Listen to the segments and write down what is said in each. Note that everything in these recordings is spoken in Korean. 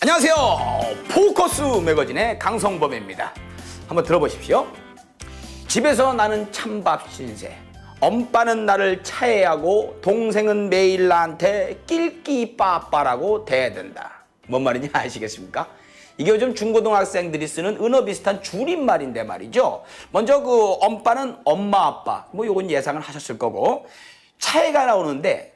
안녕하세요. 포커스 매거진의 강성범입니다. 한번 들어보십시오. 집에서 나는 찬밥 신세. 엄빠는 나를 차애하고 동생은 매일 나한테 낄끼빠빠라고 대든다. 뭔 말인지 아시겠습니까? 이게 요즘 중고등학생들이 쓰는 은어 비슷한 줄임말인데 말이죠. 먼저 그 엄빠는 엄마 아빠, 뭐 요건 예상을 하셨을 거고, 차애가 나오는데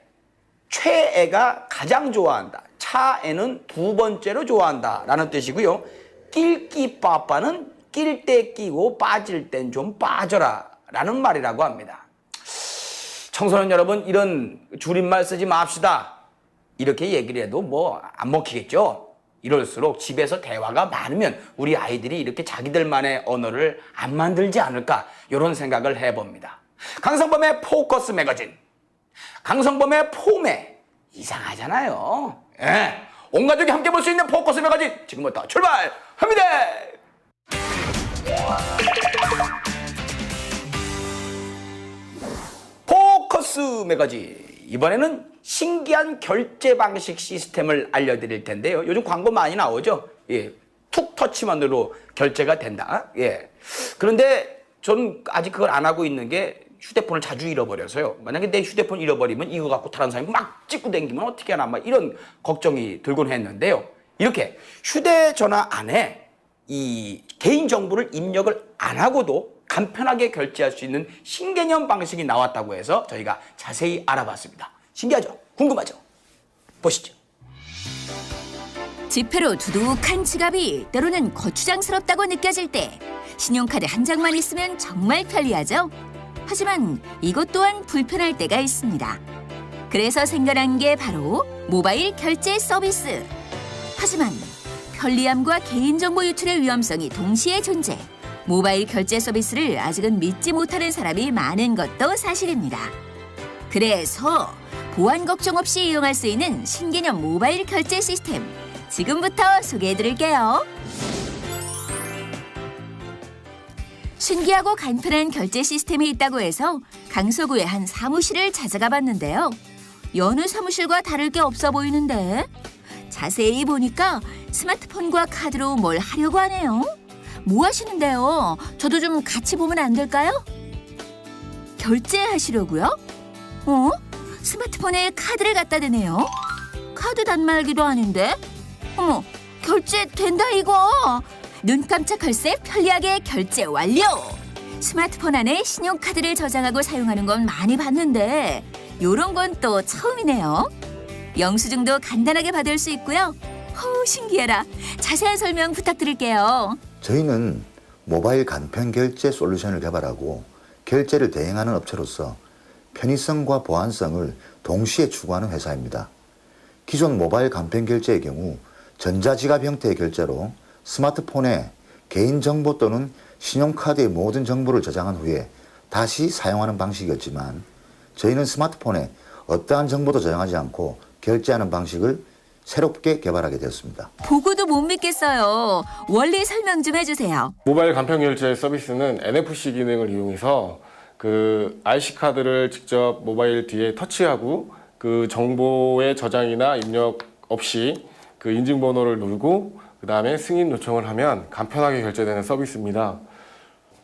최애가 가장 좋아한다. 차애는 두 번째로 좋아한다 라는 뜻이고요. 낄끼빠빠는 낄 때 끼고 빠질 땐 좀 빠져라 라는 말이라고 합니다. 청소년 여러분, 이런 줄임말 쓰지 맙시다. 이렇게 얘기를 해도 뭐 안 먹히겠죠. 이럴수록 집에서 대화가 많으면 우리 아이들이 이렇게 자기들만의 언어를 안 만들지 않을까, 이런 생각을 해봅니다. 강성범의 포커스 매거진. 강성범의 폼에 이상하잖아요. 예. 온 가족이 함께 볼 수 있는 포커스 매거진, 지금부터 출발합니다. 포커스 매거진, 이번에는 신기한 결제 방식 시스템을 알려드릴 텐데요. 요즘 광고 많이 나오죠. 예, 툭 터치만으로 결제가 된다. 예. 그런데 전 아직 그걸 안 하고 있는 게, 휴대폰을 자주 잃어버려서요. 만약에 내 휴대폰 잃어버리면 이거 갖고 다른 사람이 막 찍고 다니면 어떻게 하나, 막 이런 걱정이 들곤 했는데요. 이렇게 휴대전화 안에 이 개인정보를 입력을 안 하고도 간편하게 결제할 수 있는 신개념 방식이 나왔다고 해서 저희가 자세히 알아봤습니다. 신기하죠? 궁금하죠? 보시죠. 지폐로 두둑한 지갑이 때로는 거추장스럽다고 느껴질 때 신용카드 한 장만 있으면 정말 편리하죠? 하지만 이것 또한 불편할 때가 있습니다. 그래서 생겨난 게 바로 모바일 결제 서비스. 하지만 편리함과 개인정보 유출의 위험성이 동시에 존재. 모바일 결제 서비스를 아직은 믿지 못하는 사람이 많은 것도 사실입니다. 그래서 보안 걱정 없이 이용할 수 있는 신개념 모바일 결제 시스템, 지금부터 소개해드릴게요. 신기하고 간편한 결제 시스템이 있다고 해서 강서구의 한 사무실을 찾아가 봤는데요. 여느 사무실과 다를 게 없어 보이는데 자세히 보니까 스마트폰과 카드로 뭘 하려고 하네요. 뭐 하시는데요? 저도 좀 같이 보면 안 될까요? 결제하시려고요? 스마트폰에 카드를 갖다 대네요. 카드 단말기도 아닌데? 어머, 결제된다 이거! 눈 깜짝할 새 편리하게 결제 완료! 스마트폰 안에 신용카드를 저장하고 사용하는 건 많이 봤는데 요런 건 또 처음이네요. 영수증도 간단하게 받을 수 있고요. 신기해라. 자세한 설명 부탁드릴게요. 저희는 모바일 간편 결제 솔루션을 개발하고 결제를 대행하는 업체로서 편의성과 보안성을 동시에 추구하는 회사입니다. 기존 모바일 간편 결제의 경우 전자지갑 형태의 결제로 스마트폰에 개인정보 또는 신용카드의 모든 정보를 저장한 후에 다시 사용하는 방식이었지만, 저희는 스마트폰에 어떠한 정보도 저장하지 않고 결제하는 방식을 새롭게 개발하게 되었습니다. 보고도 못 믿겠어요. 원리 설명 좀 해주세요. 모바일 간편 결제 서비스는 NFC 기능을 이용해서 그 IC카드를 직접 모바일 뒤에 터치하고 그 정보의 저장이나 입력 없이 그 인증번호를 누르고 그 다음에 승인 요청을 하면 간편하게 결제되는 서비스입니다.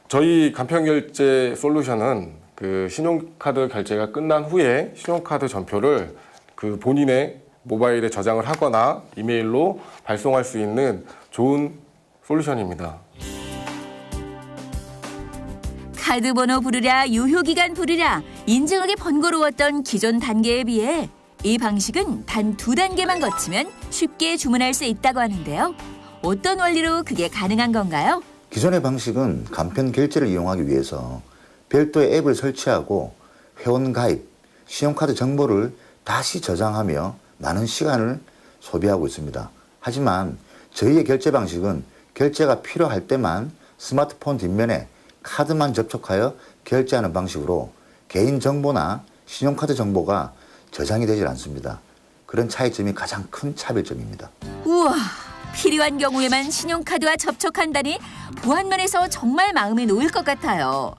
저희 간편 결제 솔루션은 그 신용카드 결제가 끝난 후에 신용카드 전표를 그 본인의 모바일에 저장을 하거나 이메일로 발송할 수 있는 좋은 솔루션입니다. 카드 번호 부르랴, 유효기간 부르랴, 인증하기 번거로웠던 기존 단계에 비해 이 방식은 단 2단계만 거치면 쉽게 주문할 수 있다고 하는데요. 어떤 원리로 그게 가능한 건가요? 기존의 방식은 간편 결제를 이용하기 위해서 별도의 앱을 설치하고 회원 가입, 신용카드 정보를 다시 저장하며 많은 시간을 소비하고 있습니다. 하지만 저희의 결제 방식은 결제가 필요할 때만 스마트폰 뒷면에 카드만 접촉하여 결제하는 방식으로 개인정보나 신용카드 정보가 저장이 되질 않습니다. 그런 차이점이 가장 큰 차별점입니다. 우와, 필요한 경우에만 신용카드와 접촉한다니 보안면에서 정말 마음이 놓일 것 같아요.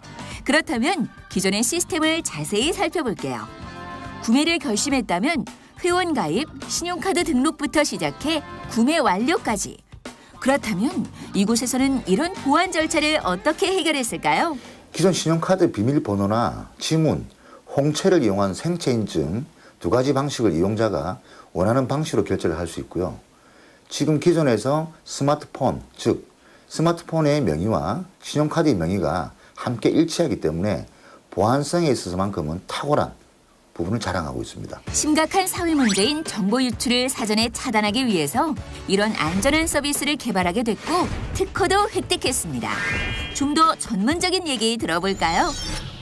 그렇다면 기존의 시스템을 자세히 살펴볼게요. 구매를 결심했다면 회원 가입, 신용카드 등록부터 시작해 구매 완료까지. 그렇다면 이곳에서는 이런 보안 절차를 어떻게 해결했을까요? 기존 신용카드 비밀번호나 지문, 홍채를 이용한 생체 인증 두 가지 방식을 이용자가 원하는 방식으로 결제를 할 수 있고요. 지금 기존에서 스마트폰, 즉 스마트폰의 명의와 신용카드의 명의가 함께 일치하기 때문에 보안성에 있어서만큼은 탁월한 부분을 자랑하고 있습니다. 심각한 사회 문제인 정보 유출을 사전에 차단하기 위해서 이런 안전한 서비스를 개발하게 됐고 특허도 획득했습니다. 좀 더 전문적인 얘기 들어볼까요?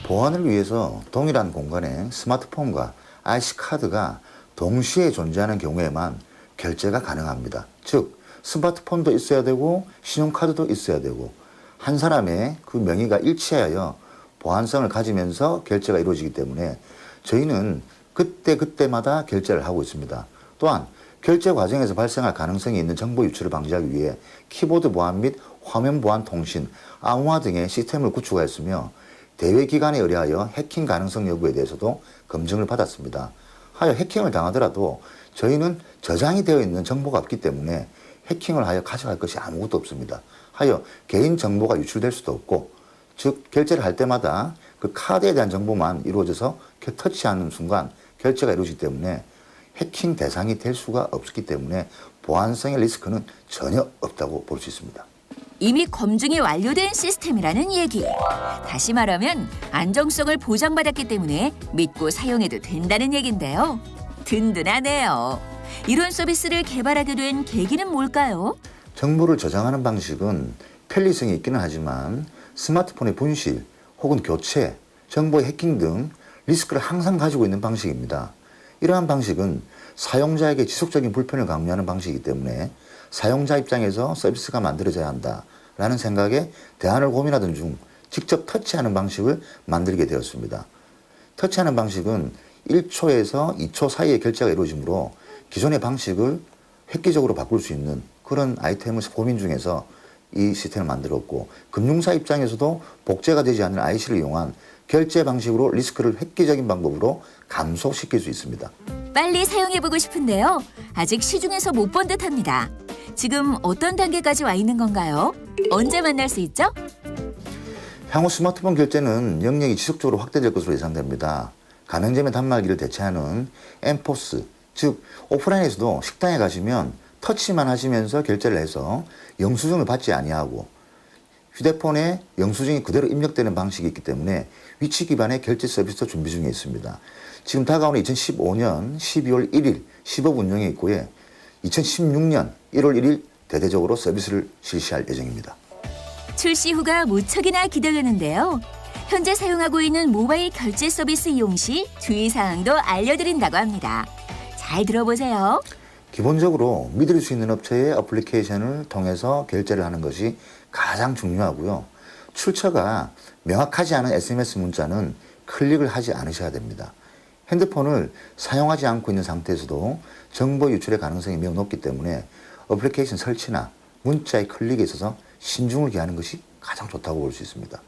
보안을 위해서 동일한 공간에 스마트폰과 IC카드가 동시에 존재하는 경우에만 결제가 가능합니다. 즉 스마트폰도 있어야 되고 신용카드도 있어야 되고 한 사람의 그 명의가 일치하여 보안성을 가지면서 결제가 이루어지기 때문에 저희는 그때마다 결제를 하고 있습니다. 또한 결제 과정에서 발생할 가능성이 있는 정보 유출을 방지하기 위해 키보드 보안 및 화면 보안 통신, 암호화 등의 시스템을 구축하였으며 대외 기관에 의뢰하여 해킹 가능성 여부에 대해서도 검증을 받았습니다. 하여 해킹을 당하더라도 저희는 저장이 되어 있는 정보가 없기 때문에 해킹을 하여 가져갈 것이 아무것도 없습니다. 하여 개인 정보가 유출될 수도 없고, 즉 결제를 할 때마다 그 카드에 대한 정보만 이루어져서 터치하는 순간 결제가 이루어지기 때문에 해킹 대상이 될 수가 없기 때문에 보안성의 리스크는 전혀 없다고 볼 수 있습니다. 이미 검증이 완료된 시스템이라는 얘기. 다시 말하면 안정성을 보장받았기 때문에 믿고 사용해도 된다는 얘긴데요. 든든하네요. 이런 서비스를 개발하게 된 계기는 뭘까요? 정보를 저장하는 방식은 편리성이 있기는 하지만 스마트폰의 분실 혹은 교체, 정보의 해킹 등 리스크를 항상 가지고 있는 방식입니다. 이러한 방식은 사용자에게 지속적인 불편을 강요하는 방식이기 때문에 사용자 입장에서 서비스가 만들어져야 한다라는 생각에 대안을 고민하던 중 직접 터치하는 방식을 만들게 되었습니다. 터치하는 방식은 1초에서 2초 사이에 결제가 이루어지므로 기존의 방식을 획기적으로 바꿀 수 있는 그런 아이템을 고민 중에서 이 시스템을 만들었고, 금융사 입장에서도 복제가 되지 않는 IC를 이용한 결제 방식으로 리스크를 획기적인 방법으로 감소시킬 수 있습니다. 빨리 사용해보고 싶은데요. 아직 시중에서 못 본 듯합니다. 지금 어떤 단계까지 와 있는 건가요? 언제 만날 수 있죠? 향후 스마트폰 결제는 영역이 지속적으로 확대될 것으로 예상됩니다. 가맹점의 단말기를 대체하는 엠포스, 즉 오프라인에서도 식당에 가시면 터치만 하시면서 결제를 해서 영수증을 받지 아니하고 휴대폰에 영수증이 그대로 입력되는 방식이 있기 때문에 위치 기반의 결제 서비스도 준비 중에 있습니다. 지금 다가오는 2015년 12월 1일 시범 운영에 있고요. 2016년 1월 1일 대대적으로 서비스를 실시할 예정입니다. 출시 후가 무척이나 기대되는데요. 현재 사용하고 있는 모바일 결제 서비스 이용 시 주의사항도 알려드린다고 합니다. 잘 들어보세요. 기본적으로 믿을 수 있는 업체의 어플리케이션을 통해서 결제를 하는 것이 가장 중요하고요. 출처가 명확하지 않은 SMS 문자는 클릭을 하지 않으셔야 됩니다. 핸드폰을 사용하지 않고 있는 상태에서도 정보 유출의 가능성이 매우 높기 때문에 어플리케이션 설치나 문자의 클릭에 있어서 신중을 기하는 것이 가장 좋다고 볼 수 있습니다.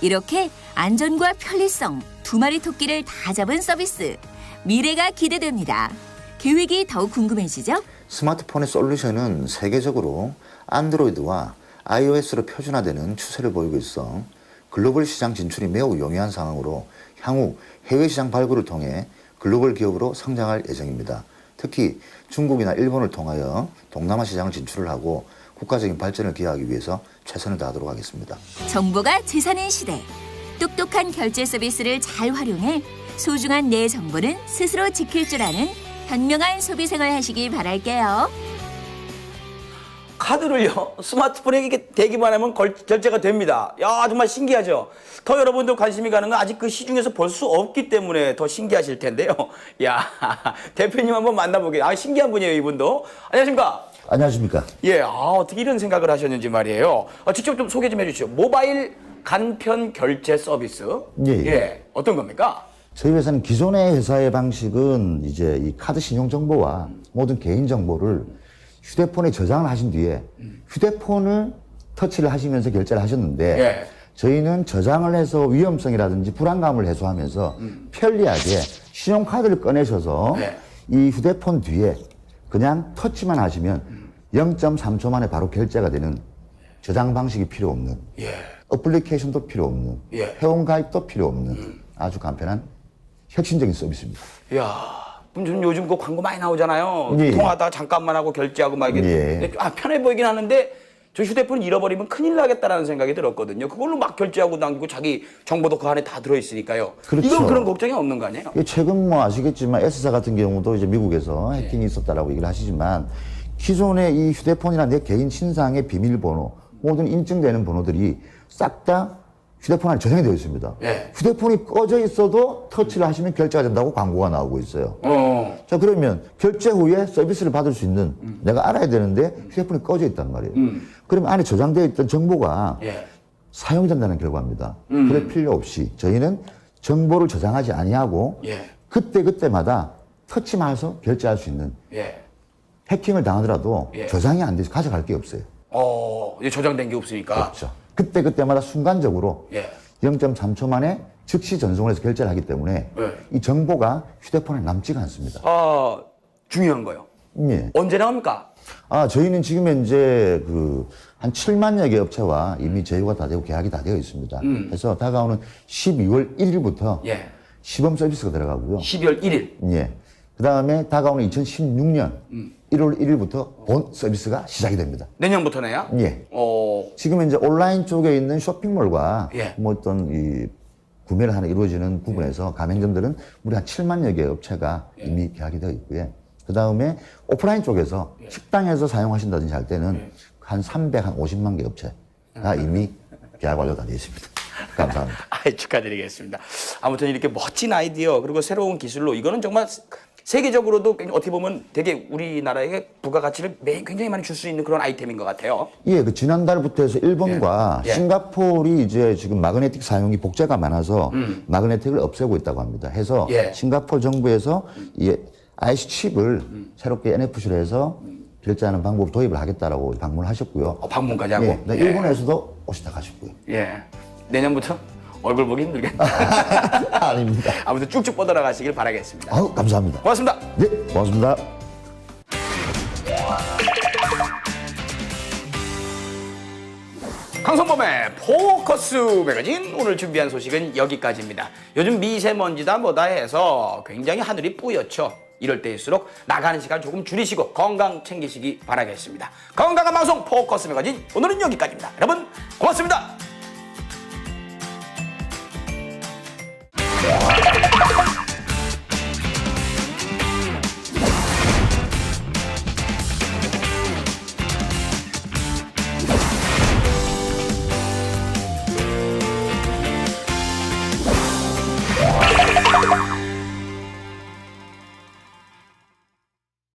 이렇게 안전과 편리성 두 마리 토끼를 다 잡은 서비스. 미래가 기대됩니다. 계획이 더욱 궁금해지죠? 스마트폰의 솔루션은 세계적으로 안드로이드와 iOS로 표준화되는 추세를 보이고 있어 글로벌 시장 진출이 매우 용이한 상황으로 향후 해외 시장 발굴을 통해 글로벌 기업으로 성장할 예정입니다. 특히 중국이나 일본을 통하여 동남아 시장을 진출을 하고 국가적인 발전을 기하기 위해서 최선을 다하도록 하겠습니다. 정보가 재산인 시대. 똑똑한 결제 서비스를 잘 활용해 소중한 내 정보는 스스로 지킬 줄 아는 현명한 소비 생활 하시길 바랄게요. 카드를요 스마트폰에 이렇게 대기만 하면 결제가 됩니다. 야 정말 신기하죠. 더 여러분들 관심이 가는 건 아직 그 시중에서 볼 수 없기 때문에 더 신기하실 텐데요. 야 대표님 한번 만나보게요. 아 신기한 분이에요 이분도. 안녕하십니까? 안녕하십니까? 예, 어떻게 이런 생각을 하셨는지 말이에요. 직접 좀 소개 좀 해주시죠. 모바일 간편 결제 서비스. 예. 어떤 겁니까? 저희 회사는 기존의 회사의 방식은 이제 이 카드 신용 정보와 모든 개인 정보를 휴대폰에 저장을 하신 뒤에 휴대폰을 터치를 하시면서 결제를 하셨는데 예. 저희는 저장을 해서 위험성이라든지 불안감을 해소하면서 편리하게 신용카드를 꺼내셔서 네. 이 휴대폰 뒤에 그냥 터치만 하시면 0.3초 만에 바로 결제가 되는 저장 방식이 필요 없는 예. 어플리케이션도 필요 없는 예. 회원 가입도 필요 없는 아주 간편한 혁신적인 서비스입니다. 이야. 그럼 좀 요즘 그 광고 많이 나오잖아요. 예. 통화하다가 잠깐만 하고 결제하고 막 이게 예. 편해 보이긴 하는데 저 휴대폰 잃어버리면 큰일 나겠다라는 생각이 들었거든요. 그걸로 막 결제하고 남기고 자기 정보도 그 안에 다 들어있으니까요. 그렇죠. 이건 그런 걱정이 없는 거 아니에요? 최근 뭐 아시겠지만 S사 같은 경우도 이제 미국에서 해킹이 있었다라고 얘기를 하시지만 기존의 이 휴대폰이나 내 개인 신상의 비밀번호 모든 인증되는 번호들이 싹 다 휴대폰 안에 저장이 되어 있습니다. 예. 휴대폰이 꺼져 있어도 터치를 하시면 결제가 된다고 광고가 나오고 있어요. 자, 그러면 결제 후에 서비스를 받을 수 있는 내가 알아야 되는데 휴대폰이 꺼져 있단 말이에요. 그러면 안에 저장되어 있던 정보가 예. 사용된다는 결과입니다. 그럴 필요 없이 저희는 정보를 저장하지 아니하고 예. 그때그때마다 터치만 해서 결제할 수 있는 예. 해킹을 당하더라도 예. 저장이 안 돼서 가져갈 게 없어요. 이제 저장된 게 없으니까. 그렇죠. 그때그때마다 순간적으로 예. 0.3초 만에 즉시 전송을 해서 결제를 하기 때문에 예. 이 정보가 휴대폰에 남지가 않습니다. 중요한 거요. 예. 언제 나옵니까? 저희는 지금 현재 한 7만여 개 업체와 이미 제휴가 다 되고 계약이 다 되어 있습니다. 그래서 다가오는 12월 1일부터 예. 시범 서비스가 들어가고요. 12월 1일. 예. 그 다음에 다가오는 2016년 1월 1일부터 본 서비스가 시작이 됩니다. 내년부터네요? 예. 어, 지금 이제 온라인 쪽에 있는 쇼핑몰과 예. 뭐 어떤 이 구매를 하는 이루어지는 부분에서 가맹점들은 우리 한 7만여 개 업체가 이미 계약이 되어 있고요. 그 다음에 오프라인 쪽에서 식당에서 사용하신다든지 할 때는 한 350만 개 업체가 이미 계약 완료가 다 되어 있습니다. 감사합니다. 축하드리겠습니다. 아무튼 이렇게 멋진 아이디어 그리고 새로운 기술로 이거는 정말 세계적으로도 어떻게 보면 되게 우리나라에게 부가가치를 굉장히 많이 줄 수 있는 그런 아이템인 것 같아요. 예, 지난달부터 해서 일본과 예. 싱가포르이 이제 지금 마그네틱 사용이 복제가 많아서 마그네틱을 없애고 있다고 합니다. 해서 예. 싱가포르 정부에서 이 IC 칩을 새롭게 NFC로 해서 결제하는 방법을 도입을 하겠다라고 방문을 하셨고요. 방문까지 하고. 예, 네, 일본에서도 오시다 가셨고요. 예. 내년부터 얼굴 보기 힘들겠네. 아닙니다. 아무튼 쭉쭉 뻗어나가시길 바라겠습니다. 아우, 감사합니다. 고맙습니다. 네, 고맙습니다. 강성범의 포커스 매거진 오늘 준비한 소식은 여기까지입니다. 요즘 미세먼지다 뭐다 해서 굉장히 하늘이 뿌옇죠. 이럴 때일수록 나가는 시간 조금 줄이시고 건강 챙기시기 바라겠습니다. 건강한 방송 포커스 매거진 오늘은 여기까지입니다. 여러분 고맙습니다.